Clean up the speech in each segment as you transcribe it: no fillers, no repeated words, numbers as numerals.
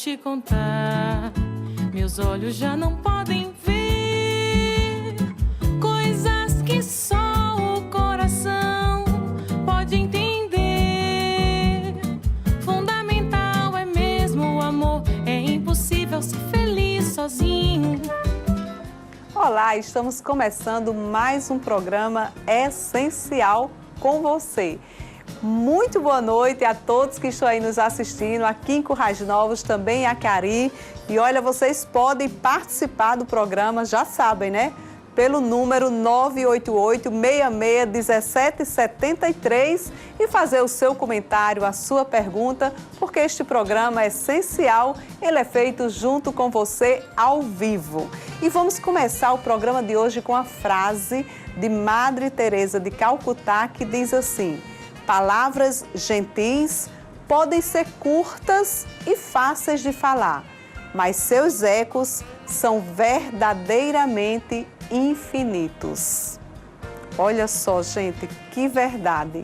te contar. Meus olhos já não podem ver coisas que só o coração pode entender. Fundamental é mesmo o amor, é impossível ser feliz sozinho. Olá, estamos começando mais um programa essencial com você. Muito boa noite a todos que estão aí nos assistindo, aqui em Currais Novos, também em Acari. E olha, vocês podem participar do programa, já sabem, né? Pelo número 988-66-1773 e fazer o seu comentário, a sua pergunta, porque este programa é essencial, ele é feito junto com você ao vivo. E vamos começar o programa de hoje com a frase de Madre Teresa de Calcutá, que diz assim: palavras gentis podem ser curtas e fáceis de falar, mas seus ecos são verdadeiramente infinitos. Olha só, gente, que verdade.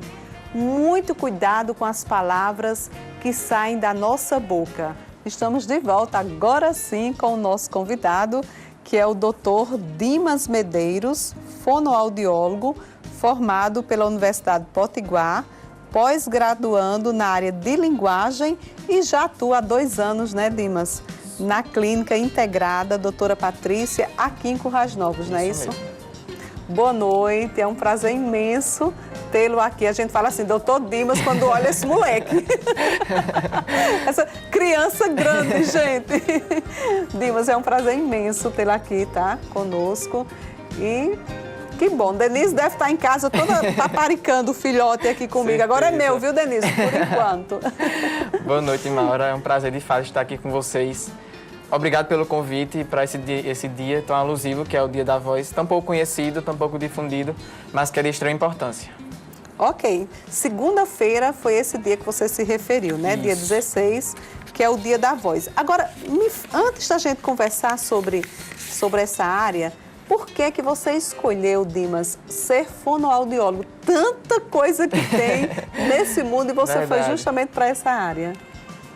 Muito cuidado com as palavras que saem da nossa boca. Estamos de volta agora sim com o nosso convidado, que é o Dr. Dimas Medeiros, fonoaudiólogo, formado pela Universidade Potiguar, pós-graduando na área de linguagem e já atua há 2 anos, né, Dimas? Na Clínica Integrada Doutora Patrícia, aqui em Currais Novos, não é isso? Boa noite, é um prazer imenso tê-lo aqui. A gente fala assim, doutor Dimas, quando olha esse moleque. Essa criança grande, gente. Dimas, é um prazer imenso tê-lo aqui, tá? Conosco. E que bom, Denise deve estar em casa toda paparicando o filhote aqui comigo. Agora é meu, viu, Denise, por enquanto. Boa noite, Maura. É um prazer de fato estar aqui com vocês. Obrigado pelo convite para esse dia tão alusivo, que é o Dia da Voz, tão pouco conhecido, tão pouco difundido, mas que é de extrema importância. Ok. Segunda-feira foi esse dia que você se referiu, né? Isso. Dia 16, que é o Dia da Voz. Agora, antes da gente conversar sobre essa área, por que que você escolheu, Dimas, ser fonoaudiólogo? Tanta coisa que tem nesse mundo e você foi justamente para essa área.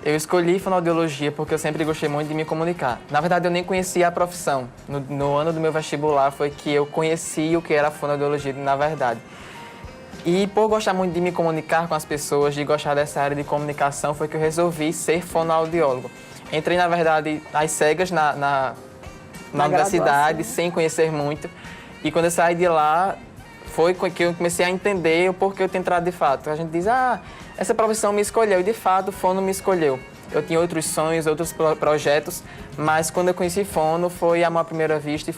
Eu escolhi fonoaudiologia porque eu sempre gostei muito de me comunicar. Na verdade, eu nem conhecia a profissão. No ano do meu vestibular foi que eu conheci o que era a fonoaudiologia, na verdade. E por gostar muito de me comunicar com as pessoas, de gostar dessa área de comunicação, foi que eu resolvi ser fonoaudiólogo. Entrei, na verdade, às cegas na universidade, sem conhecer muito. E quando eu saí de lá, foi que eu comecei a entender o porquê eu tinha entrado de fato. A gente diz, essa profissão me escolheu, e de fato o fono me escolheu. Eu tinha outros sonhos, outros projetos, mas quando eu conheci fono, foi amor à primeira vista e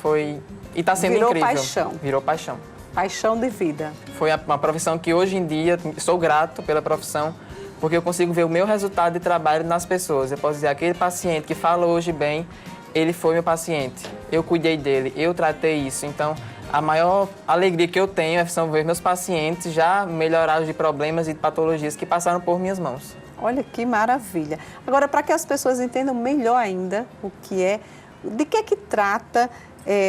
está sendo incrível. Virou paixão. Virou paixão. Paixão de vida. Foi uma profissão que hoje em dia, sou grato pela profissão, porque eu consigo ver o meu resultado de trabalho nas pessoas. Eu posso dizer, aquele paciente que fala hoje bem, ele foi meu paciente, eu cuidei dele, eu tratei isso. Então, a maior alegria que eu tenho é ver meus pacientes já melhorados de problemas e de patologias que passaram por minhas mãos. Olha que maravilha. Agora, para que as pessoas entendam melhor ainda o que é, de que trata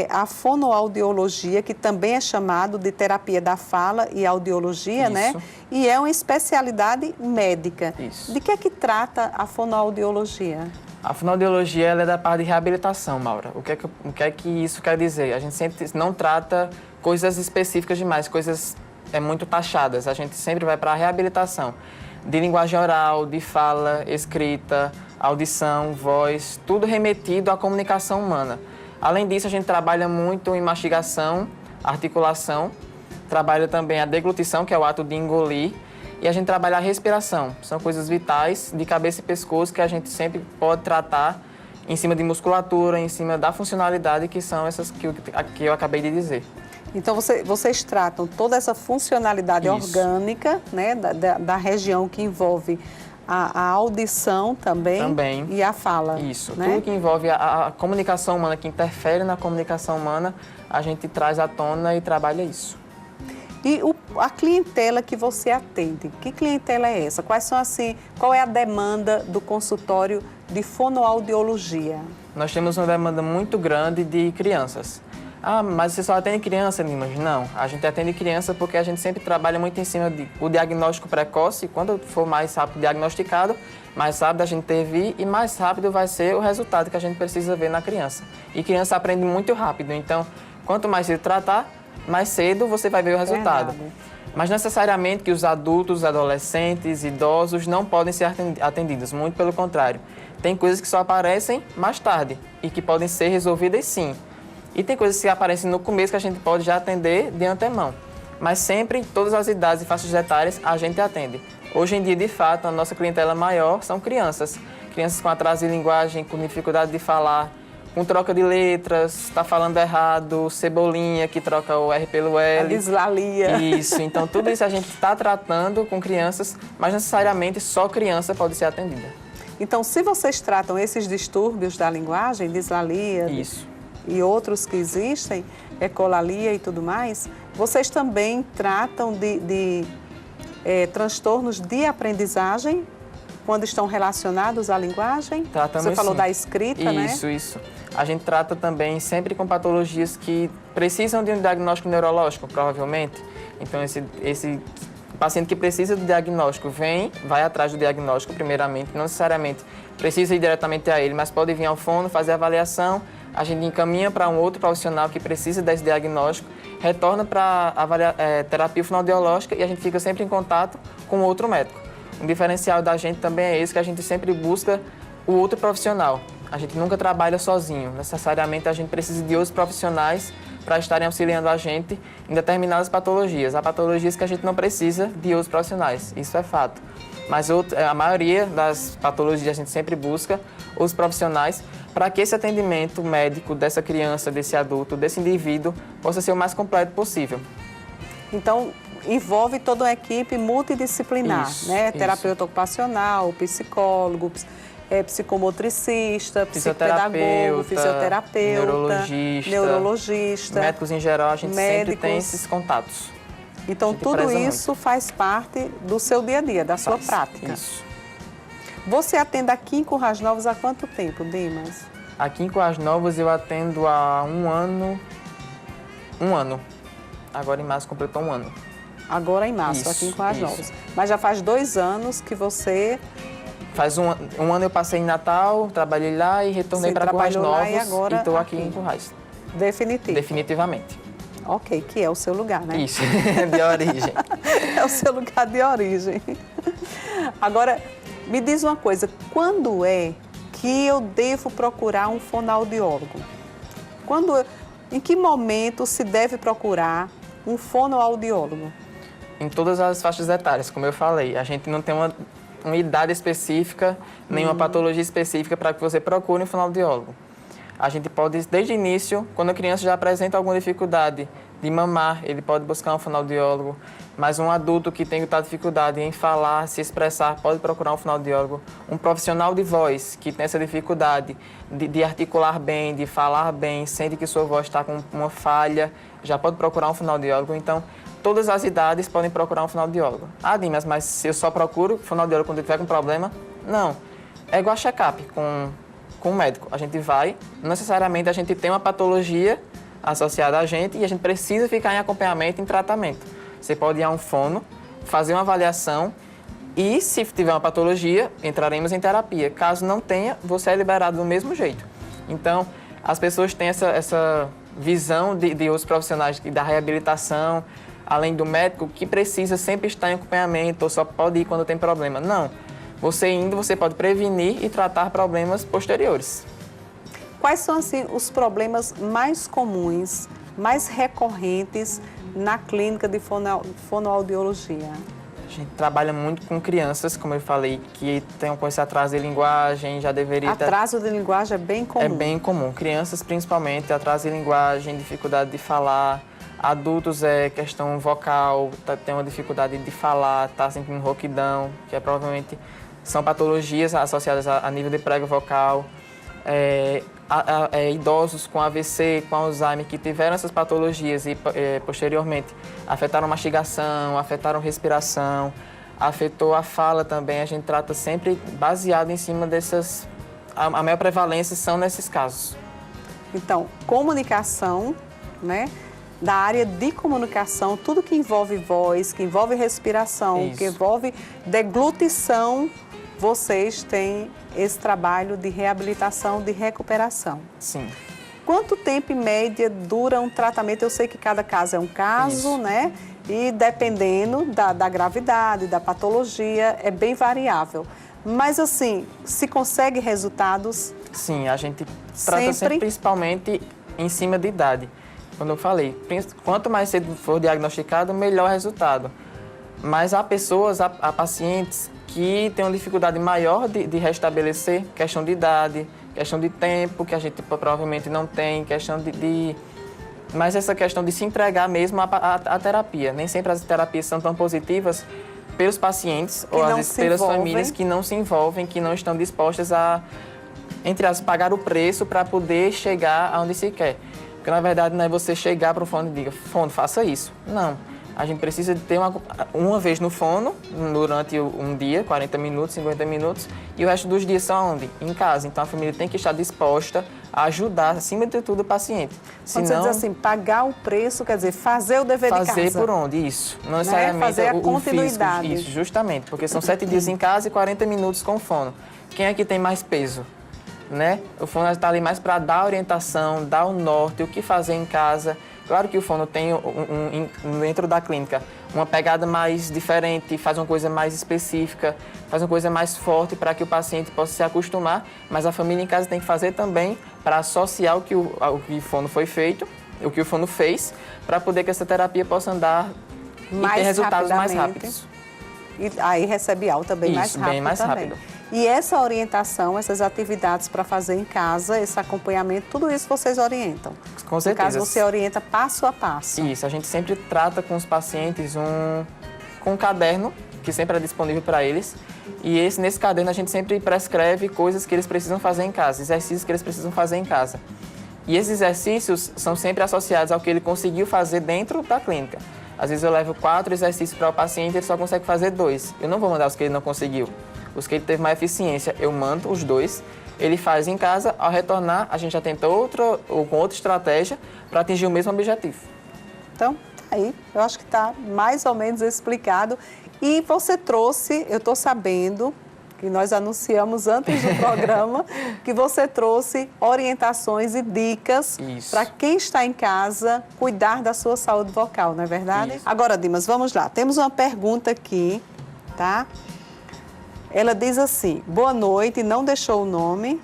a fonoaudiologia, que também é chamado de terapia da fala e audiologia, isso, né? E é uma especialidade médica. Isso. De que trata a fonoaudiologia? A fonoaudiologia ela é da parte de reabilitação, Maura. O que é que isso quer dizer? A gente sempre não trata coisas específicas demais, coisas muito taxadas. A gente sempre vai para a reabilitação de linguagem oral, de fala, escrita, audição, voz, tudo remetido à comunicação humana. Além disso, a gente trabalha muito em mastigação, articulação, trabalha também a deglutição, que é o ato de engolir, e a gente trabalha a respiração. São coisas vitais de cabeça e pescoço que a gente sempre pode tratar em cima de musculatura, em cima da funcionalidade, que são essas que eu acabei de dizer. Então, vocês tratam toda essa funcionalidade orgânica, né, da região que envolve a audição também e a fala. Isso, né? Tudo que envolve a comunicação humana, que interfere na comunicação humana, a gente traz à tona e trabalha isso. E a clientela que você atende, que clientela é essa? Qual é a demanda do consultório de fonoaudiologia? Nós temos uma demanda muito grande de crianças. Ah, mas você só atende criança, Nimas? Não, a gente atende criança porque a gente sempre trabalha muito em cima do diagnóstico precoce. Quando for mais rápido diagnosticado, mais rápido a gente intervir e mais rápido vai ser o resultado que a gente precisa ver na criança. E criança aprende muito rápido, então quanto mais cedo tratar, mais cedo você vai ver o resultado. Verdade. Mas necessariamente que os adultos, adolescentes, idosos não podem ser atendidos, muito pelo contrário. Tem coisas que só aparecem mais tarde e que podem ser resolvidas sim. E tem coisas que aparecem no começo que a gente pode já atender de antemão. Mas sempre, em todas as idades e faixas etárias, a gente atende. Hoje em dia, de fato, a nossa clientela maior são crianças. Crianças com atraso de linguagem, com dificuldade de falar, com troca de letras, está falando errado, cebolinha que troca o R pelo L. A dislalia. Isso, então tudo isso a gente está tratando com crianças, mas necessariamente só criança pode ser atendida. Então, se vocês tratam esses distúrbios da linguagem, dislalia Isso. e outros que existem, ecolalia e tudo mais, vocês também tratam de transtornos de aprendizagem quando estão relacionados à linguagem? Tratamos, você falou sim. da escrita, né? Isso. A gente trata também sempre com patologias que precisam de um diagnóstico neurológico, provavelmente. Então, esse paciente que precisa do diagnóstico vai atrás do diagnóstico, primeiramente. Não necessariamente precisa ir diretamente a ele, mas pode vir ao fono, fazer a avaliação, a gente encaminha para um outro profissional que precisa desse diagnóstico, retorna para a terapia fonoaudiológica e a gente fica sempre em contato com outro médico. Um diferencial da gente também é esse, que a gente sempre busca o outro profissional. A gente nunca trabalha sozinho. Necessariamente a gente precisa de outros profissionais para estarem auxiliando a gente em determinadas patologias. Há patologias que a gente não precisa de outros profissionais, isso é fato. Mas a maioria das patologias a gente sempre busca os profissionais para que esse atendimento médico dessa criança, desse adulto, desse indivíduo possa ser o mais completo possível. Então, envolve toda uma equipe multidisciplinar, né? Terapeuta ocupacional, psicólogo, psicomotricista, psicopedagogo, fisioterapeuta, neurologista, médicos em geral, a gente sempre tem esses contatos. Então, tudo isso faz parte do seu dia a dia, da sua prática. Isso. Você atende aqui em Currais Novos há quanto tempo, Dimas? Aqui em Currais Novos eu atendo há um ano. Agora em março completou um ano. Agora em março, aqui em Currais Novos. Mas já faz 2 anos que você... Faz um ano eu passei em Natal, trabalhei lá e retornei para Currais Novos e estou aqui em Currais. Definitivamente. Ok, que é o seu lugar, né? Isso, de origem. É o seu lugar de origem. Agora, me diz uma coisa, quando é que eu devo procurar um fonoaudiólogo? Em que momento se deve procurar um fonoaudiólogo? Em todas as faixas etárias, como eu falei. A gente não tem uma idade específica, nenhuma patologia específica para que você procure um fonoaudiólogo. A gente pode, desde o início, quando a criança já apresenta alguma dificuldade de mamar, ele pode buscar um fonoaudiólogo. Mas um adulto que tem dificuldade em falar, se expressar, pode procurar um fonoaudiólogo. Um profissional de voz que tem essa dificuldade de articular bem, de falar bem, sente que sua voz está com uma falha, já pode procurar um fonoaudiólogo. Então, todas as idades podem procurar um fonoaudiólogo. Ah, Dimas, mas se eu só procuro fonoaudiólogo quando eu tiver com problema? Não. É igual check-up com o médico. A gente vai, não necessariamente a gente tem uma patologia associada a gente e a gente precisa ficar em acompanhamento, em tratamento. Você pode ir a um fono, fazer uma avaliação e, se tiver uma patologia, entraremos em terapia. Caso não tenha, você é liberado do mesmo jeito. Então, as pessoas têm essa visão de outros profissionais da reabilitação, além do médico, que precisa sempre estar em acompanhamento ou só pode ir quando tem problema. Não. Você indo, você pode prevenir e tratar problemas posteriores. Quais são, assim, os problemas mais comuns, mais recorrentes na clínica de fonoaudiologia? A gente trabalha muito com crianças, como eu falei, que tem com esse atraso de linguagem, já deveria ter... Atraso de linguagem é bem comum. É bem comum. Crianças, principalmente, atraso de linguagem, dificuldade de falar. Adultos é questão vocal, tem uma dificuldade de falar, tá sentindo rouquidão, que provavelmente são patologias associadas a nível de prego vocal. Idosos com AVC, com Alzheimer, que tiveram essas patologias e posteriormente afetaram mastigação, afetaram respiração, afetou a fala também. A gente trata sempre baseado em cima dessas... A maior prevalência são nesses casos. Então, comunicação né? Da área de comunicação, tudo que envolve voz, que envolve respiração, Isso. que envolve deglutição, vocês têm esse trabalho de reabilitação, de recuperação. Sim. Quanto tempo, em média, dura um tratamento? Eu sei que cada caso é um caso, Isso. né? E dependendo da gravidade, da patologia, é bem variável. Mas, assim, se consegue resultados? Sim, a gente trata sempre principalmente em cima de idade. Quando eu falei, quanto mais cedo for diagnosticado, melhor resultado. Mas há pessoas, há pacientes que têm uma dificuldade maior de restabelecer, questão de idade, questão de tempo, que a gente provavelmente não tem, questão Mas essa questão de se entregar mesmo à terapia. Nem sempre as terapias são tão positivas pelos pacientes ou às vezes pelas famílias que não se envolvem, que não estão dispostas a, entre aspas, pagar o preço para poder chegar aonde se quer. Porque, na verdade, não é você chegar para o fono e diga, fono, faça isso. Não. A gente precisa de ter uma vez no fono, durante um dia, 40 minutos, 50 minutos, e o resto dos dias são onde? Em casa. Então, a família tem que estar disposta a ajudar, acima de tudo, o paciente. Quando você diz assim, pagar o preço, quer dizer, fazer o dever de casa. Fazer por onde? Isso. Não necessariamente fazer a o continuidade. Físico. Isso, justamente. Porque são 7 dias em casa e 40 minutos com o fono. Quem é que tem mais peso? Né? O fono está ali mais para dar orientação, dar o norte, o que fazer em casa. Claro que o fono tem dentro da clínica uma pegada mais diferente, faz uma coisa mais específica, faz uma coisa mais forte para que o paciente possa se acostumar, mas a família em casa tem que fazer também para associar o que o fono foi feito, o que o fono fez, para poder que essa terapia possa andar e ter resultados mais rápidos. E aí recebe alta bem mais rápido. Bem mais também. rápido. E essa orientação, essas atividades para fazer em casa, esse acompanhamento, tudo isso vocês orientam? Com certeza. No caso, você orienta passo a passo. Isso, a gente sempre trata com os pacientes com um caderno, que sempre é disponível para eles. E nesse caderno a gente sempre prescreve coisas que eles precisam fazer em casa, exercícios que eles precisam fazer em casa. E esses exercícios são sempre associados ao que ele conseguiu fazer dentro da clínica. Às vezes eu levo 4 exercícios para o paciente e ele só consegue fazer 2. Eu não vou mandar os que ele não conseguiu. Os que ele teve mais eficiência, eu mando os 2. Ele faz em casa, ao retornar, a gente já tenta outra estratégia para atingir o mesmo objetivo. Então, tá aí. Eu acho que está mais ou menos explicado. E você trouxe, eu estou sabendo, que nós anunciamos antes do programa, que você trouxe orientações e dicas para quem está em casa cuidar da sua saúde vocal, não é verdade? Isso. Agora, Dimas, vamos lá. Temos uma pergunta aqui, tá? Ela diz assim, boa noite, não deixou o nome.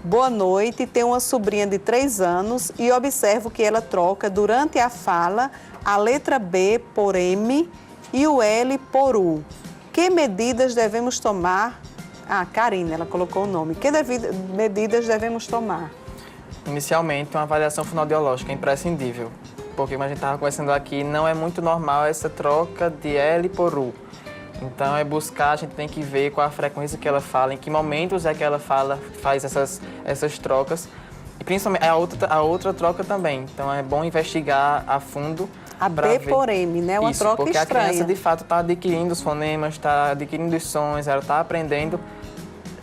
Boa noite, tenho uma sobrinha de 3 anos e observo que ela troca durante a fala a letra B por M e o L por U. Que medidas devemos tomar? Ah, Karina, ela colocou o nome. Que medidas devemos tomar? Inicialmente, uma avaliação fonoaudiológica é imprescindível. Porque, como a gente estava conversando aqui, não é muito normal essa troca de L por U. Então, a gente tem que ver qual a frequência que ela fala, em que momentos é que ela faz essas trocas. E principalmente a outra troca também. Então, é bom investigar a fundo. A B por M, né? Uma troca porque estranha. A criança, de fato, está adquirindo os fonemas, está adquirindo os sons, ela está aprendendo.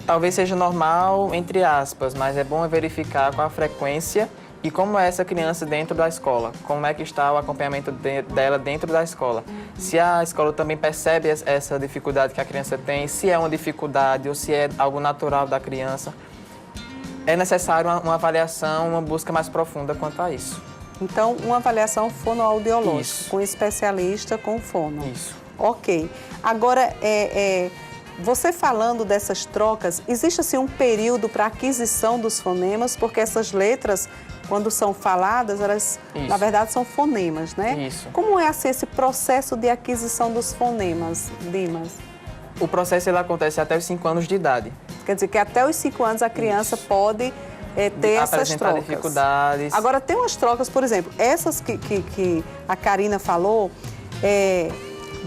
Talvez seja normal, entre aspas, mas é bom verificar qual a frequência e como é essa criança dentro da escola, como é que está o acompanhamento dela dentro da escola. Se a escola também percebe essa dificuldade que a criança tem, se é uma dificuldade ou se é algo natural da criança, é necessário uma avaliação, uma busca mais profunda quanto a isso. Então, uma avaliação fonoaudiológica, Isso. com um especialista com fono. Isso. Ok. Agora, você falando dessas trocas, existe assim um período para aquisição dos fonemas, porque essas letras, quando são faladas, elas, na verdade, são fonemas, né? Isso. Como é assim, esse processo de aquisição dos fonemas, Dimas? O processo ele acontece até os 5 anos de idade. Quer dizer que até os 5 anos a criança pode ter essas trocas. Dificuldades. Agora, tem umas trocas, por exemplo, essas que a Karina falou,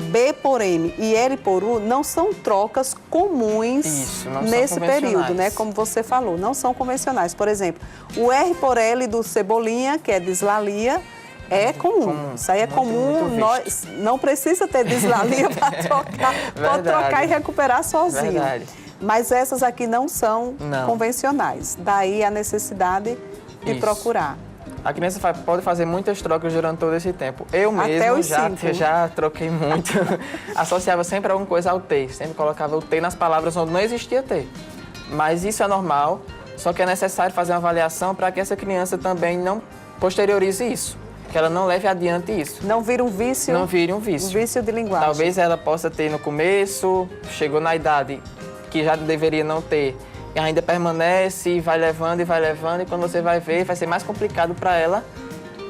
B por M e L por U, não são trocas comuns nesse período, né? Como você falou, não são convencionais. Por exemplo, o R por L do Cebolinha, que é dislalia, é comum. Isso aí é comum. Nós não precisa ter dislalia para trocar. Pode trocar e recuperar sozinho. Verdade. Mas essas aqui não são convencionais. Daí a necessidade de procurar. A criança pode fazer muitas trocas durante todo esse tempo. Eu Até mesmo os 5. já troquei muito. Associava sempre alguma coisa ao T. Sempre colocava o T nas palavras onde não existia T. Mas isso é normal, só que é necessário fazer uma avaliação para que essa criança também não posteriorize isso. Que ela não leve adiante isso. Não vira um vício? Não vire um vício. Um vício de linguagem. Talvez ela possa ter no começo, chegou na idade que já deveria não ter, e ainda permanece e vai levando, e quando você vai ver, vai ser mais complicado para ela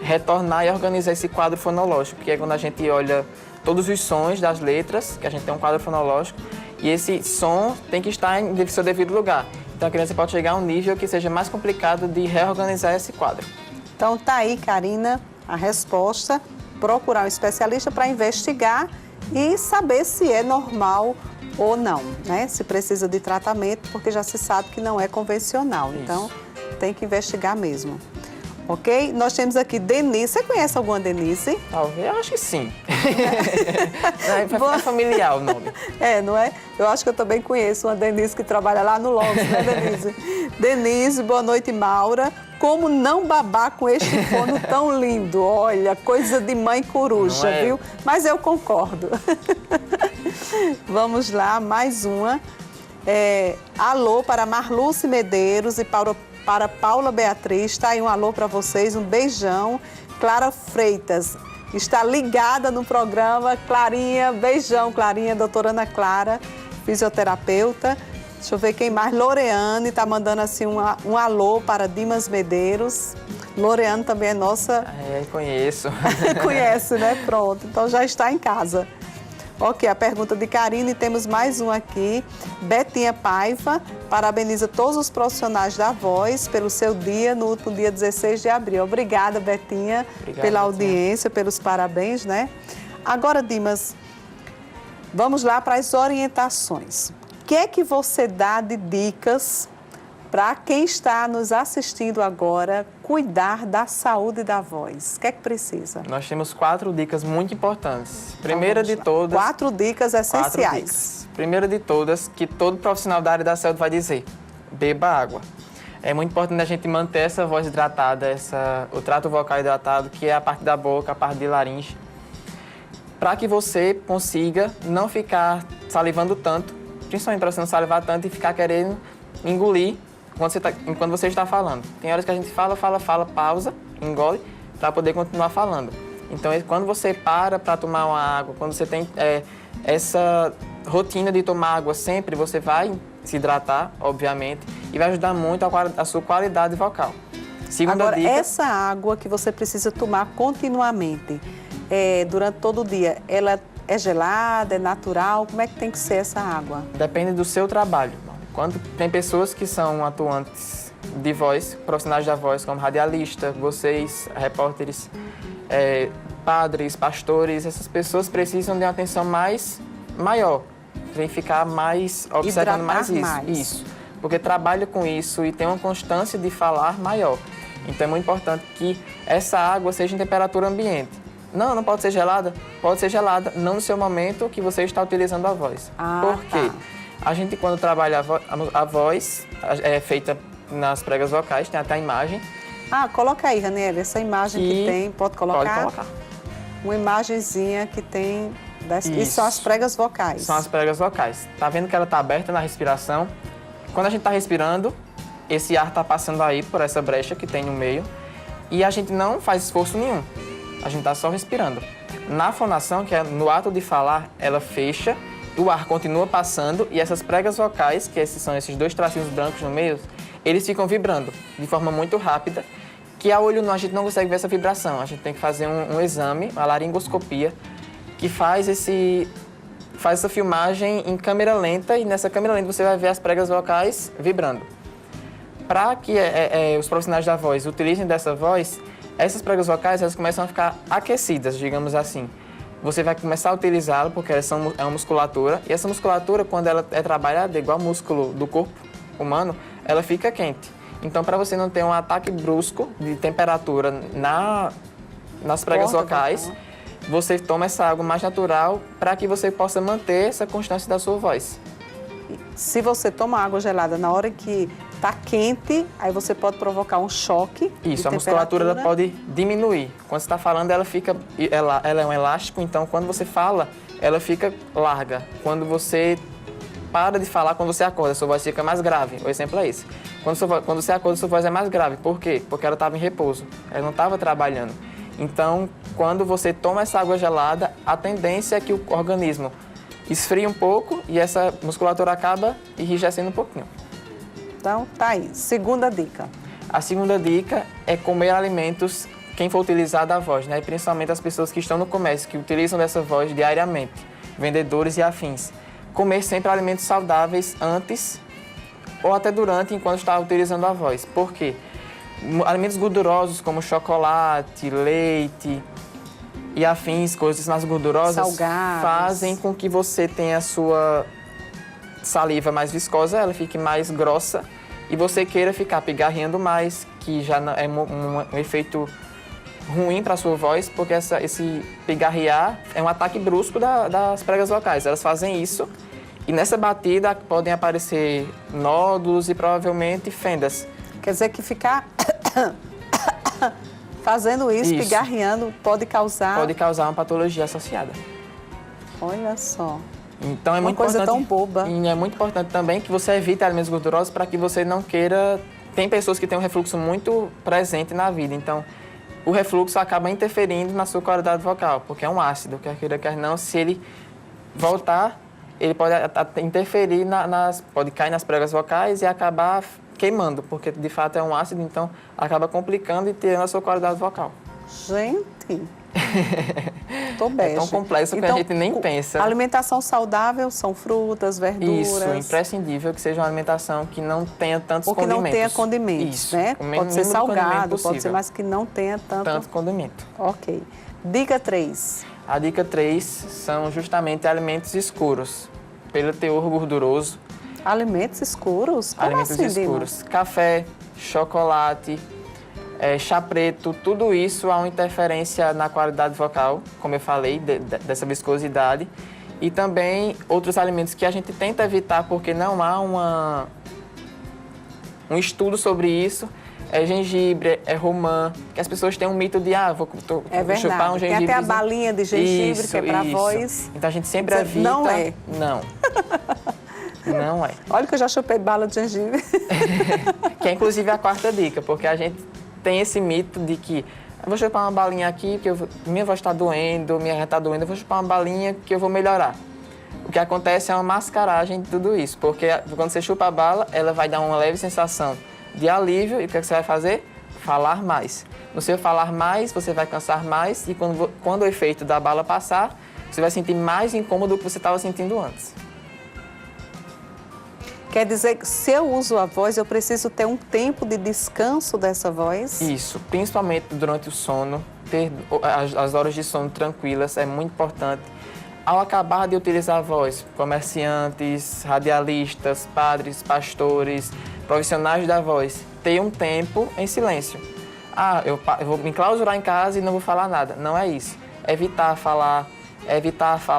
retornar e organizar esse quadro fonológico, que é quando a gente olha todos os sons das letras, que a gente tem um quadro fonológico, e esse som tem que estar em seu devido lugar. Então a criança pode chegar a um nível que seja mais complicado de reorganizar esse quadro. Então tá aí, Karina, a resposta. Procurar um especialista para investigar e saber se é normal ou não, né? Se precisa de tratamento, porque já se sabe que não é convencional. Isso. Então, tem que investigar mesmo. Ok? Nós temos aqui Denise. Você conhece alguma Denise? Talvez, eu acho que sim. É familiar o nome. É, não é? Eu acho que eu também conheço uma Denise que trabalha lá no Logos, né, Denise? Denise, boa noite, Maura. Como não babar com este fono tão lindo? Olha, coisa de mãe coruja, viu? Mas eu concordo. Vamos lá, mais uma. Alô para Marluce Medeiros e para Paula Beatriz. Está aí um alô para vocês, um beijão. Clara Freitas está ligada no programa. Clarinha, beijão, Clarinha, doutora Ana Clara, fisioterapeuta. Deixa eu ver quem mais. Loreane está mandando assim um alô para Dimas Medeiros. Loreane também é nossa... Conheço. Conhece, né? Pronto. Então já está em casa. Ok, a pergunta de Karine. Temos mais um aqui. Betinha Paiva parabeniza todos os profissionais da Voz pelo seu dia no último dia 16 de abril. Obrigada, Betinha, pela audiência, pelos parabéns, né? Agora, Dimas, vamos lá para as orientações. O que é que você dá de dicas para quem está nos assistindo agora cuidar da saúde da voz? O que é que precisa? Nós temos 4 dicas muito importantes. Primeira de todas... 4 dicas essenciais. 4 dicas. Primeira de todas, que todo profissional da área da saúde vai dizer: beba água. É muito importante a gente manter essa voz hidratada, o trato vocal hidratado, que é a parte da boca, a parte de laringe, para que você consiga não ficar salivando tanto, principalmente para você não salivar tanto e ficar querendo engolir enquanto você está falando. Tem horas que a gente fala, pausa, engole, para poder continuar falando. Então, quando você para tomar uma água, quando você tem essa rotina de tomar água sempre, você vai se hidratar, obviamente, e vai ajudar muito a sua qualidade vocal. Segunda dica... essa água que você precisa tomar continuamente, durante todo o dia, ela é gelada, é natural? Como é que tem que ser essa água? Depende do seu trabalho. Quando tem pessoas que são atuantes de voz, profissionais da voz, como radialista, vocês, repórteres, padres, pastores, essas pessoas precisam de uma atenção maior, vem ficar mais observando mais isso. Porque trabalha com isso e tem uma constância de falar maior. Então é muito importante que essa água seja em temperatura ambiente. Não pode ser gelada? Pode ser gelada, não no seu momento que você está utilizando a voz. Por quê? A gente, quando trabalha a voz, é feita nas pregas vocais, tem até a imagem. Coloca aí, Raniel, essa imagem que tem, pode colocar? Pode colocar. Uma imagenzinha que tem... E são as pregas vocais. São as pregas vocais. Tá vendo que ela está aberta na respiração? Quando a gente está respirando, esse ar está passando aí por essa brecha que tem no meio e a gente não faz esforço nenhum. A gente está só respirando. Na fonação, que é no ato de falar, ela fecha, o ar continua passando e essas pregas vocais, que são esses 2 tracinhos brancos no meio, eles ficam vibrando de forma muito rápida, que a olho nu a gente não consegue ver essa vibração. A gente tem que fazer um exame, uma laringoscopia, que faz essa filmagem em câmera lenta e nessa câmera lenta você vai ver as pregas vocais vibrando. Para que os profissionais da voz utilizem dessa voz, essas pregas vocais elas começam a ficar aquecidas, digamos assim. Você vai começar a utilizá-la porque é uma musculatura e essa musculatura, quando ela é trabalhada igual ao músculo do corpo humano, ela fica quente. Então, para você não ter um ataque brusco de temperatura nas pregas vocais, você toma essa água mais natural para que você possa manter essa constância da sua voz. Se você toma água gelada na hora que tá quente, aí você pode provocar um choque. Isso, a musculatura ela pode diminuir. Quando você está falando, ela é um elástico, então quando você fala, ela fica larga. Quando você para de falar, quando você acorda, sua voz fica mais grave. O exemplo é esse. Quando você acorda, sua voz é mais grave. Por quê? Porque ela estava em repouso, ela não estava trabalhando. Então, quando você toma essa água gelada, a tendência é que o organismo esfria um pouco e essa musculatura acaba enrijecendo um pouquinho. Então, tá aí. Segunda dica. A segunda dica é comer alimentos, quem for utilizar da voz, né? Principalmente as pessoas que estão no comércio, que utilizam dessa voz diariamente, vendedores e afins. Comer sempre alimentos saudáveis antes ou até durante, enquanto está utilizando a voz. Por quê? Alimentos gordurosos como chocolate, leite e afins, coisas mais gordurosas, salgados, fazem com que você tenha a sua saliva mais viscosa, ela fique mais grossa e você queira ficar pigarreando mais, que já é um efeito ruim para a sua voz, porque esse pigarrear é um ataque brusco das pregas vocais. Elas fazem isso e nessa batida podem aparecer nódulos e provavelmente fendas. Quer dizer que ficar fazendo isso, pigarreando, pode causar... Pode causar uma patologia associada. Olha só. Então é uma muito coisa importante, tão boba. E é muito importante também que você evite alimentos gordurosos para que você não queira... Tem pessoas que têm um refluxo muito presente na vida, então o refluxo acaba interferindo na sua qualidade vocal, porque é um ácido, quer queira, quer não, se ele voltar, ele pode interferir, pode cair nas pregas vocais e acabar queimando, porque de fato é um ácido, então acaba complicando e tirando a sua qualidade vocal. Gente, tô bem. É tão complexo que a gente nem pensa. Alimentação saudável são frutas, verduras. Isso, imprescindível que seja uma alimentação que não tenha tantos condimentos. Ou que não tenha condimentos, isso, né? Pode ser salgado, pode ser, mas que não tenha tanto condimento. Ok. Dica 3. A dica 3 são justamente alimentos escuros, pelo teor gorduroso. Alimentos escuros? Como alimentos assim, escuros. Dima? Café, chocolate, chá preto, tudo isso há uma interferência na qualidade vocal, como eu falei, dessa viscosidade. E também outros alimentos que a gente tenta evitar porque não há um estudo sobre isso. É gengibre, é romã, que as pessoas têm um mito de, vou chupar um gengibre. Tem até a balinha de gengibre, que é para voz. Então a gente sempre evita. Não é. Não. Não é. Olha que eu já chupei bala de gengibre. Que é inclusive a quarta dica, porque a gente tem esse mito de que eu vou chupar uma balinha aqui, porque minha voz está doendo, minha garganta está doendo, eu vou chupar uma balinha que eu vou melhorar. O que acontece é uma mascaragem de tudo isso, porque quando você chupa a bala, ela vai dar uma leve sensação de alívio, e o que você vai fazer? Falar mais. No seu falar mais, você vai cansar mais, e quando o efeito da bala passar, você vai sentir mais incômodo do que você estava sentindo antes. Quer dizer que se eu uso a voz, eu preciso ter um tempo de descanso dessa voz? Isso, principalmente durante o sono, ter as horas de sono tranquilas é muito importante. Ao acabar de utilizar a voz, comerciantes, radialistas, padres, pastores, profissionais da voz, ter um tempo em silêncio. Eu vou me enclausurar em casa e não vou falar nada. Não é isso. Evitar falar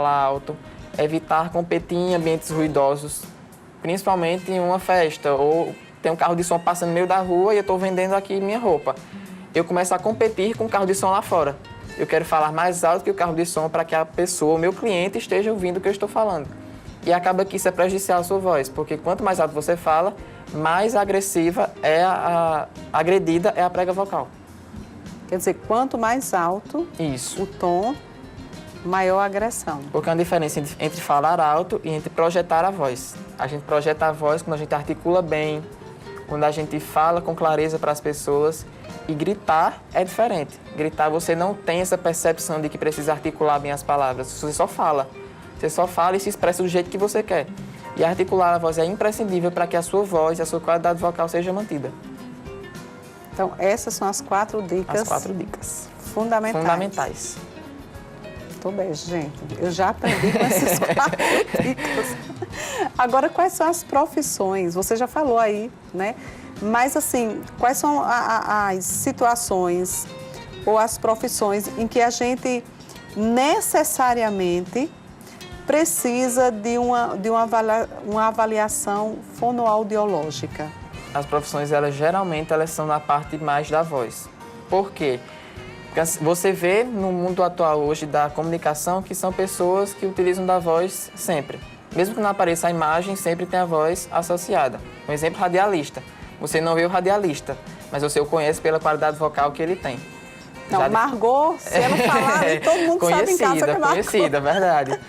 alto, evitar competir em ambientes ruidosos, principalmente em uma festa, ou tem um carro de som passando no meio da rua e eu estou vendendo aqui minha roupa. Eu começo a competir com o carro de som lá fora. Eu quero falar mais alto que o carro de som para que a pessoa, o meu cliente, esteja ouvindo o que eu estou falando. E acaba que isso é prejudicial à sua voz, porque quanto mais alto você fala, mais agressiva agredida é a prega vocal. Quer dizer, quanto mais alto o tom, maior a agressão. Porque há uma diferença entre falar alto e entre projetar a voz. A gente projeta a voz quando a gente articula bem, quando a gente fala com clareza para as pessoas. E gritar é diferente. Gritar, você não tem essa percepção de que precisa articular bem as palavras. Você só fala. Você só fala e se expressa do jeito que você quer. E articular a voz é imprescindível para que a sua voz e a sua qualidade vocal seja mantida. Então, essas são as 4 dicas. As 4 dicas. Fundamentais. Tô bem, gente. Eu já aprendi com essas 4 dicas. Agora, quais são as profissões? Você já falou aí, né? Mas, assim, quais são as situações ou as profissões em que a gente necessariamente precisa de uma avaliação fonoaudiológica? as profissões, elas geralmente elas são na parte mais da voz. Por quê? Porque você vê no mundo atual hoje da comunicação que são pessoas que utilizam da voz sempre. Mesmo que não apareça a imagem, sempre tem a voz associada. Um exemplo, radialista. Você não vê o radialista, mas você o conhece pela qualidade vocal que ele tem. Não, Margot, se ela falar ali, todo mundo sabe em casa que é Margot. Conhecida, verdade.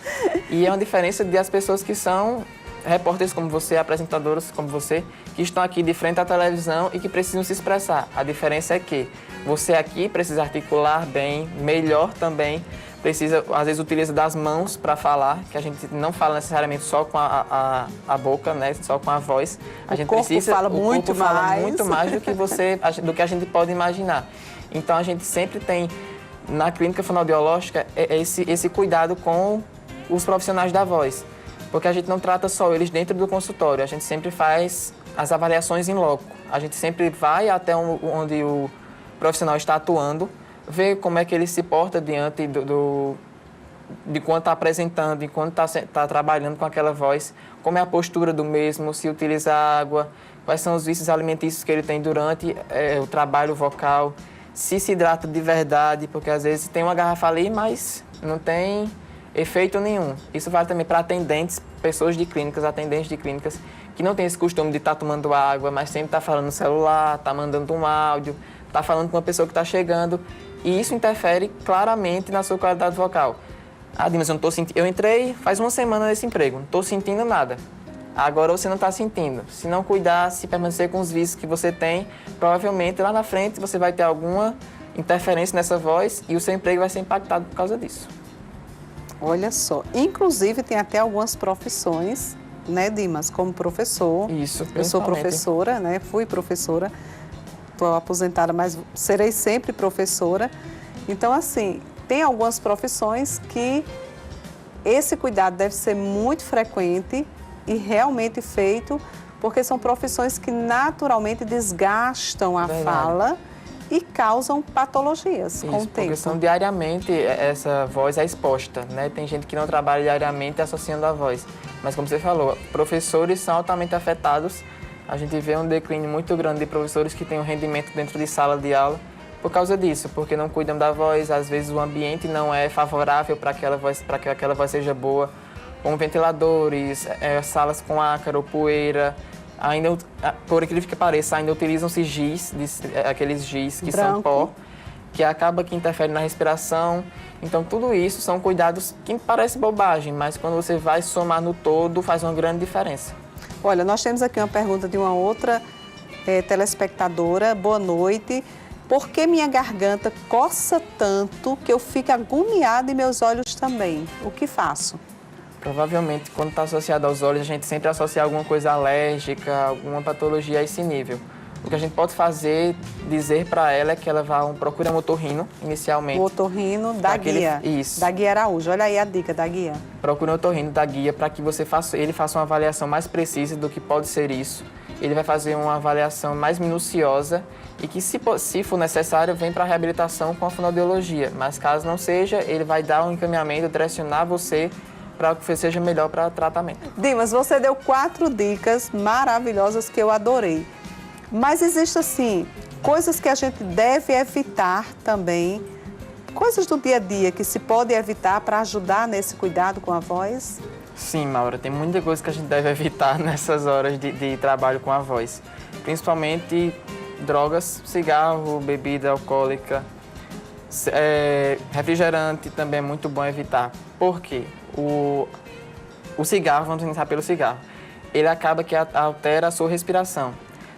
E é uma diferença das pessoas que são repórteres como você, apresentadoras como você, que estão aqui de frente à televisão e que precisam se expressar. A diferença é que você aqui precisa articular bem, melhor também, precisa, às vezes, utiliza das mãos para falar, que a gente não fala necessariamente só com a boca, né, só com a voz. A gente precisa, fala muito mais do que a gente pode imaginar. Então, a gente sempre tem, na clínica fonoaudiológica, esse cuidado com os profissionais da voz. Porque a gente não trata só eles dentro do consultório, a gente sempre faz as avaliações em loco. A gente sempre vai até onde o profissional está atuando, ver como é que ele se porta diante de quando está apresentando, de quando está trabalhando com aquela voz, como é a postura do mesmo, se utiliza água, quais são os vícios alimentícios que ele tem durante o trabalho vocal, se hidrata de verdade, porque às vezes tem uma garrafa ali, mas não tem efeito nenhum. Isso vale também para atendentes, pessoas de clínicas, atendentes de clínicas, que não têm esse costume de estar tomando água, mas sempre está falando no celular, está mandando um áudio, está falando com uma pessoa que está chegando, e isso interfere claramente na sua qualidade vocal. Ah, Dimas, eu não estou sentindo. Eu entrei faz uma semana nesse emprego, não estou sentindo nada. Agora você não está sentindo. Se não cuidar, se permanecer com os vícios que você tem, provavelmente lá na frente você vai ter alguma interferência nessa voz e o seu emprego vai ser impactado por causa disso. Olha só, inclusive tem até algumas profissões, né, Dimas, como professor. Isso, eu sou professora, né, fui professora, estou aposentada, mas serei sempre professora. Então, assim, tem algumas profissões que esse cuidado deve ser muito frequente e realmente feito, porque são profissões que naturalmente desgastam a fala e causam patologias com o tempo. Porque são diariamente, essa voz é exposta, né? Tem gente que não trabalha diariamente associando a voz. Mas como você falou, professores são altamente afetados. A gente vê um declínio muito grande de professores que têm um rendimento dentro de sala de aula por causa disso, porque não cuidam da voz, às vezes o ambiente não é favorável para que aquela voz seja boa, com ventiladores, salas com ácaro, poeira. Ainda, por incrível que pareça, ainda utilizam-se giz, aqueles giz que são pó, que acaba que interfere na respiração. Então, tudo isso são cuidados que parecem bobagem, mas quando você vai somar no todo, faz uma grande diferença. Olha, nós temos aqui uma pergunta de uma outra telespectadora. Boa noite. Por que minha garganta coça tanto que eu fico agoniada e meus olhos também? O que faço? Provavelmente, quando está associado aos olhos, a gente sempre associa alguma coisa alérgica, alguma patologia a esse nível. O que a gente pode fazer, dizer para ela é que ela procure um otorrino, inicialmente. O otorrino da guia. Isso. Da guia Araújo. Olha aí a dica da guia. Procure um otorrino da guia para que ele faça uma avaliação mais precisa do que pode ser isso. Ele vai fazer uma avaliação mais minuciosa e que, se for necessário, vem para a reabilitação com a fonoaudiologia. Mas caso não seja, ele vai dar um encaminhamento, direcionar você para que seja melhor para tratamento. Dimas, você deu 4 dicas maravilhosas que eu adorei. Mas existem, assim, coisas que a gente deve evitar também, coisas do dia a dia que se pode evitar para ajudar nesse cuidado com a voz? Sim, Maura, tem muita coisa que a gente deve evitar nessas horas de trabalho com a voz. Principalmente drogas, cigarro, bebida alcoólica, refrigerante também é muito bom evitar. Por quê? O cigarro, vamos iniciar pelo cigarro, ele acaba que altera a sua respiração.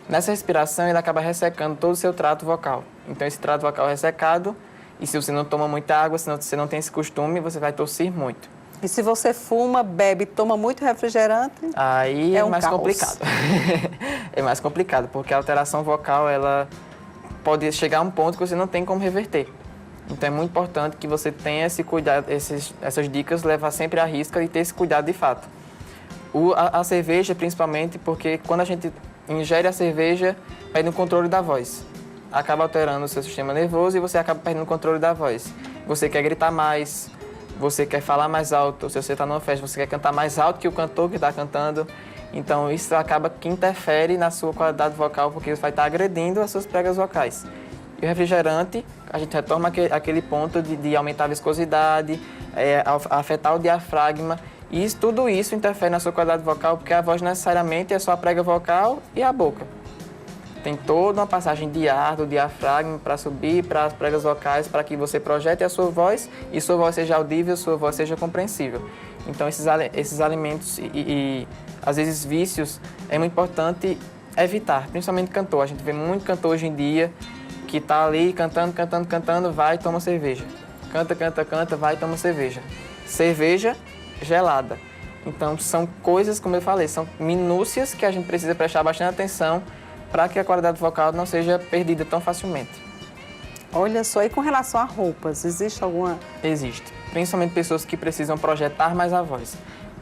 Nessa respiração, ele acaba ressecando todo o seu trato vocal. Então, esse trato vocal ressecado, e se você não toma muita água, se você não tem esse costume, você vai tossir muito. E se você fuma, bebe, toma muito refrigerante? Aí é mais caos. Complicado. É mais complicado, porque a alteração vocal, ela pode chegar a um ponto que você não tem como reverter. Então, é muito importante que você tenha esse cuidado, essas dicas, levar sempre à risca e ter esse cuidado de fato. A cerveja, principalmente, porque quando a gente ingere a cerveja, perde o controle da voz. Acaba alterando o seu sistema nervoso e você acaba perdendo o controle da voz. Você quer gritar mais, você quer falar mais alto, se você está numa festa, você quer cantar mais alto que o cantor que está cantando. Então, isso acaba que interfere na sua qualidade vocal, porque você vai estar agredindo as suas pregas vocais. E o refrigerante, a gente retoma aquele ponto de aumentar a viscosidade, afetar o diafragma. E tudo isso interfere na sua qualidade vocal, porque a voz necessariamente é só a prega vocal e a boca. Tem toda uma passagem de ar do diafragma para subir para as pregas vocais, para que você projete a sua voz e sua voz seja audível, sua voz seja compreensível. Então, esses alimentos e às vezes vícios, é muito importante evitar, principalmente cantor. A gente vê muito cantor hoje em dia que está ali cantando, vai e toma cerveja. Canta, vai e toma cerveja. Cerveja gelada. Então, são coisas, como eu falei, são minúcias que a gente precisa prestar bastante atenção para que a qualidade vocal não seja perdida tão facilmente. Olha só, e com relação a roupas, existe alguma... Existe, principalmente pessoas que precisam projetar mais a voz.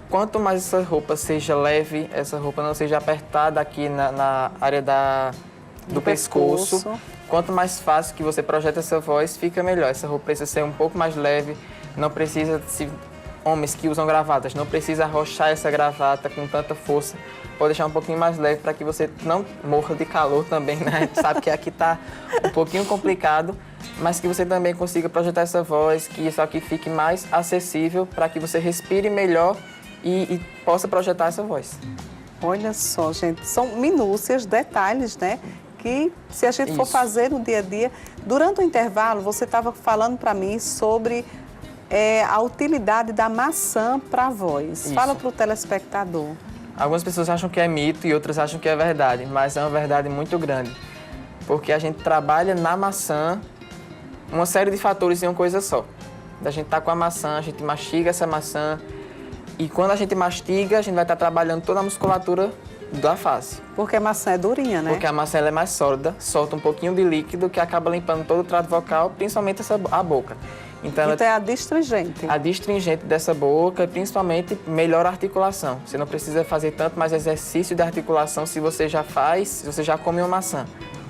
Quanto mais essa roupa seja leve, essa roupa não seja apertada aqui na área do pescoço, quanto mais fácil que você projeta essa voz, fica melhor. Essa roupa precisa ser um pouco mais leve, não precisa, homens que usam gravatas, não precisa arrochar essa gravata com tanta força. Pode deixar um pouquinho mais leve para que você não morra de calor também, né? A gente sabe que aqui está um pouquinho complicado, mas que você também consiga projetar essa voz, que isso aqui fique mais acessível para que você respire melhor e possa projetar essa voz. Olha só, gente, são minúcias, detalhes, né? Que se a gente for fazer no dia a dia... Durante o intervalo, você estava falando para mim sobre a utilidade da maçã para a voz. Isso. Fala para o telespectador. Algumas pessoas acham que é mito e outras acham que é verdade, mas é uma verdade muito grande. Porque a gente trabalha na maçã uma série de fatores em uma coisa só. A gente está com a maçã, a gente mastiga essa maçã e quando a gente mastiga, a gente vai estar trabalhando toda a musculatura da face. Porque a maçã é durinha, né? Porque a maçã ela é mais sólida, solta um pouquinho de líquido que acaba limpando todo o trato vocal, principalmente a boca. Então é adstringente. Adstringente dessa boca e principalmente melhora a articulação. Você não precisa fazer tanto mais exercício de articulação se você já come uma maçã.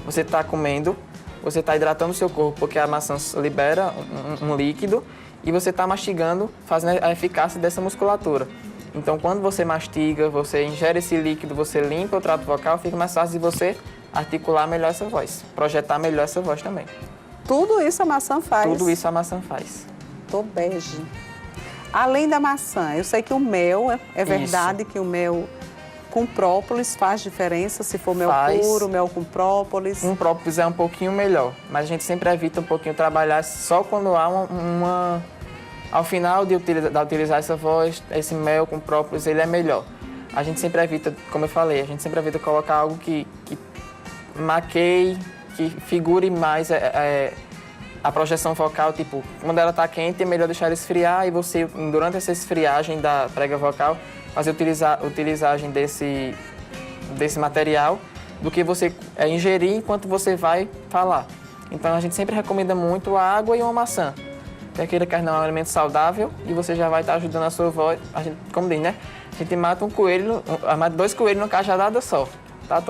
Você está comendo, você está hidratando o seu corpo porque a maçã libera um líquido e você está mastigando, fazendo a eficácia dessa musculatura. Então, quando você mastiga, você ingere esse líquido, você limpa o trato vocal, fica mais fácil de você articular melhor essa voz, projetar melhor essa voz também. Tudo isso a maçã faz? Tudo isso a maçã faz. Tô bege. Além da maçã, eu sei que o mel, é verdade que o mel com própolis faz diferença, se for mel puro, mel com própolis. Com própolis é um pouquinho melhor, mas a gente sempre evita um pouquinho trabalhar só quando há ao final de utilizar essa voz, esse mel com própolis, ele é melhor. A gente sempre evita, como eu falei, a gente sempre evita colocar algo que maqueie, que figure mais a projeção vocal, tipo, quando ela está quente é melhor deixar esfriar e você, durante essa esfriagem da prega vocal, fazer utilizagem desse material do que você ingerir enquanto você vai falar. Então a gente sempre recomenda muito a água e uma maçã. Quer queira, quer não, é um alimento saudável e você já vai estar ajudando a sua voz. A gente, como diz, né? A gente mata mata 2 coelhos numa cajadada só. Tá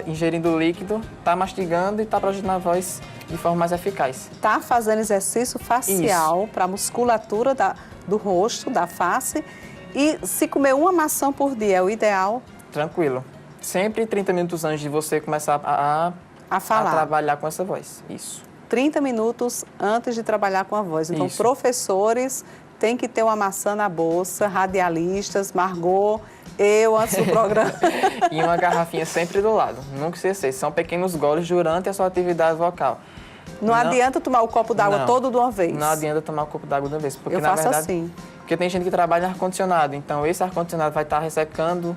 ingerindo líquido, tá mastigando e tá projetando a voz de forma mais eficaz. Tá fazendo exercício facial para a musculatura do rosto, da face. E se comer uma maçã por dia é o ideal? Tranquilo. Sempre 30 minutos antes de você começar a trabalhar com essa voz. Isso. 30 minutos antes de trabalhar com a voz. Então, professores têm que ter uma maçã na bolsa, radialistas, Margot, eu antes do programa. E uma garrafinha sempre do lado. Nunca esquecer. São pequenos goles durante a sua atividade vocal. Não adianta tomar o copo d'água todo de uma vez. Não adianta tomar o copo d'água de uma vez. Porque, eu faço assim. Porque tem gente que trabalha em ar-condicionado. Então, esse ar-condicionado vai estar ressecando,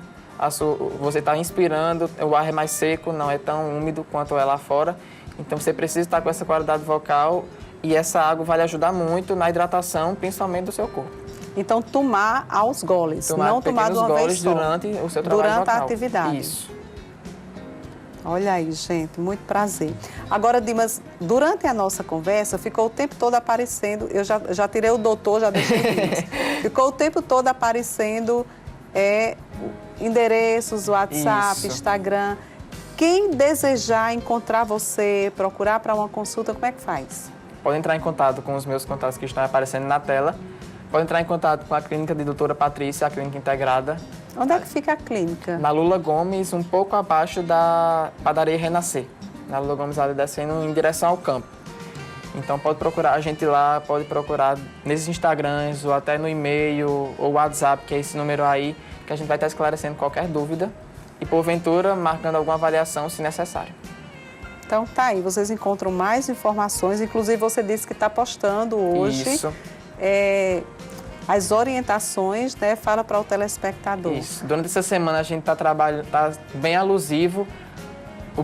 você está inspirando, o ar é mais seco, não é tão úmido quanto é lá fora. Então, você precisa estar com essa qualidade vocal e essa água vai lhe ajudar muito na hidratação, principalmente do seu corpo. Então, tomar aos goles, não tomar de uma vez só. Durante o seu trabalho vocal. Durante a atividade. Isso. Olha aí, gente, muito prazer. Agora, Dimas, durante a nossa conversa, ficou o tempo todo aparecendo, eu já tirei o doutor, já deixei o Dimas. Ficou o tempo todo aparecendo endereços, WhatsApp, Instagram. Quem desejar encontrar você, procurar para uma consulta, como é que faz? Pode entrar em contato com os meus contatos que estão aparecendo na tela. Pode entrar em contato com a clínica de doutora Patrícia, a clínica integrada, Onde é que fica a clínica? na Lula Gomes, um pouco abaixo da padaria Renascer. Na Lula Gomes, ali descendo em direção ao campo. Então pode procurar a gente lá, pode procurar nesses Instagrams, ou até no e-mail, ou WhatsApp, que é esse número aí, que a gente vai estar esclarecendo qualquer dúvida e, porventura, marcando alguma avaliação, se necessário. Então tá aí, vocês encontram mais informações, inclusive você disse que está postando hoje. Isso. As orientações, né? Fala para o telespectador. Isso. Durante essa semana a gente está bem alusivo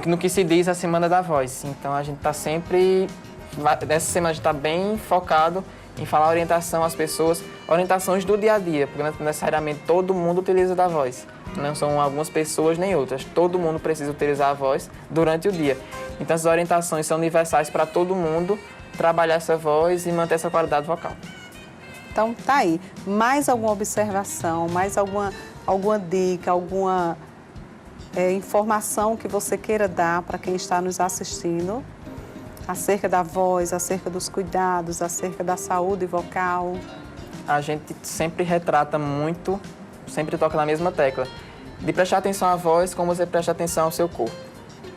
no que se diz a Semana da Voz. Então a gente está sempre, nessa semana a gente está bem focado em falar orientação às pessoas, orientações do dia a dia, porque não necessariamente todo mundo utiliza da voz. Não são algumas pessoas nem outras. Todo mundo precisa utilizar a voz durante o dia. Então essas orientações são universais para todo mundo trabalhar essa voz e manter essa qualidade vocal. Então tá aí. Mais alguma observação, mais alguma dica, alguma informação que você queira dar para quem está nos assistindo acerca da voz, acerca dos cuidados, acerca da saúde vocal? A gente sempre retrata muito, sempre toca na mesma tecla, de prestar atenção à voz como você presta atenção ao seu corpo.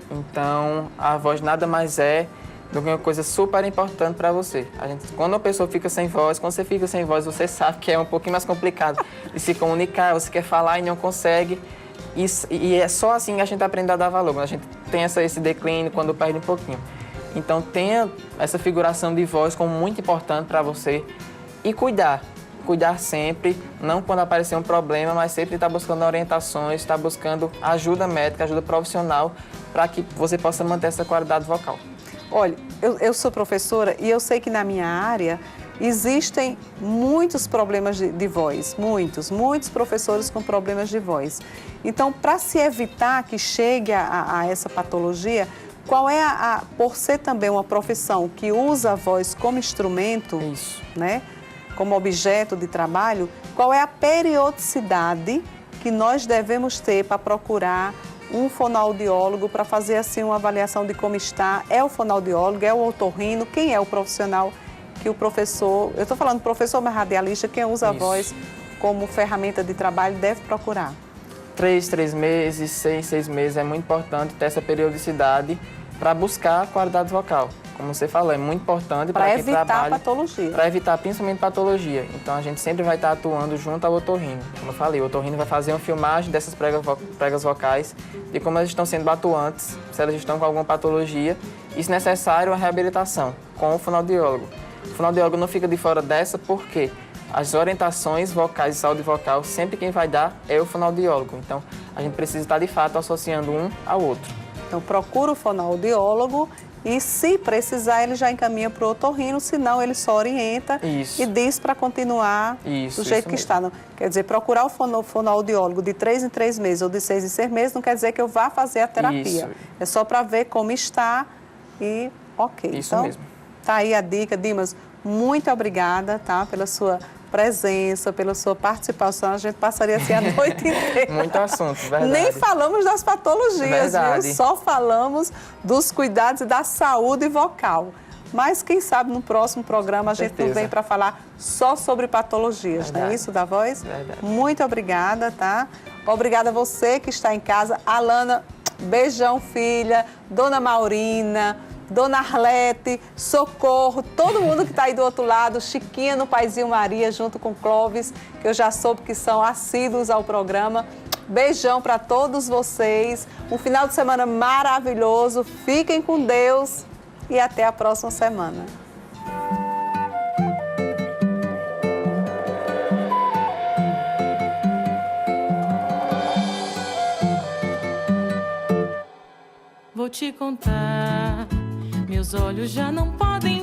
Então, a voz nada mais é do que uma coisa super importante para você. Quando uma pessoa fica sem voz, quando você fica sem voz, você sabe que é um pouquinho mais complicado de se comunicar, você quer falar e não consegue. E é só assim que a gente aprende a dar valor, quando a gente tem esse declínio, quando perde um pouquinho. Então, tenha essa figuração de voz como muito importante para você e cuidar sempre, não quando aparecer um problema, mas sempre estar buscando orientações, estar buscando ajuda médica, ajuda profissional, para que você possa manter essa qualidade vocal. Olha, eu sou professora e eu sei que na minha área existem muitos problemas de voz, muitos professores com problemas de voz. Então, para se evitar que chegue a essa patologia, qual é por ser também uma profissão que usa a voz como instrumento, Isso. né, como objeto de trabalho, qual é a periodicidade que nós devemos ter para procurar um fonoaudiólogo para fazer assim uma avaliação de como está? É o fonoaudiólogo, é o otorrino? Quem é o profissional que o professor, eu estou falando professor, mas radialista, quem usa a voz como ferramenta de trabalho deve procurar? 3 meses, 6 meses, é muito importante ter essa periodicidade para buscar a qualidade vocal. Como você falou, é muito importante para quem trabalha... Para evitar patologia. Para evitar principalmente patologia. Então a gente sempre vai estar atuando junto ao otorrino. Como eu falei, o otorrino vai fazer uma filmagem dessas pregas vocais, de como elas estão sendo atuantes, se elas estão com alguma patologia, e se necessário, a reabilitação com o fonoaudiólogo. O fonoaudiólogo não fica de fora dessa porque as orientações vocais de saúde vocal, sempre quem vai dar é o fonoaudiólogo. Então a gente precisa estar de fato associando um ao outro. Então procura o fonoaudiólogo e, se precisar, ele já encaminha para o otorrino, senão ele só orienta e diz para continuar do jeito que está. Não, quer dizer, procurar o fonoaudiólogo de 3 em 3 meses ou de 6 em 6 meses não quer dizer que eu vá fazer a terapia. Isso. É só para ver como está e ok. Isso então, mesmo. Tá aí a dica. Dimas, muito obrigada, tá, pela sua presença, pela sua participação. A gente passaria assim a noite inteira. Muito assunto, verdade. Nem falamos das patologias, verdade. viu? Só falamos dos cuidados e da saúde vocal. Mas quem sabe no próximo programa a gente não vem para falar só sobre patologias, verdade. não é isso, da voz? Verdade. Muito obrigada, tá? Obrigada a você que está em casa. Alana, beijão, filha. Dona Maurina, Dona Arlete, Socorro, todo mundo que está aí do outro lado, Chiquinha no Paizinho Maria, junto com Clóvis, que eu já soube que são assíduos ao programa. Beijão para todos vocês, um final de semana maravilhoso, fiquem com Deus e até a próxima semana. Vou te contar, meus olhos já não podem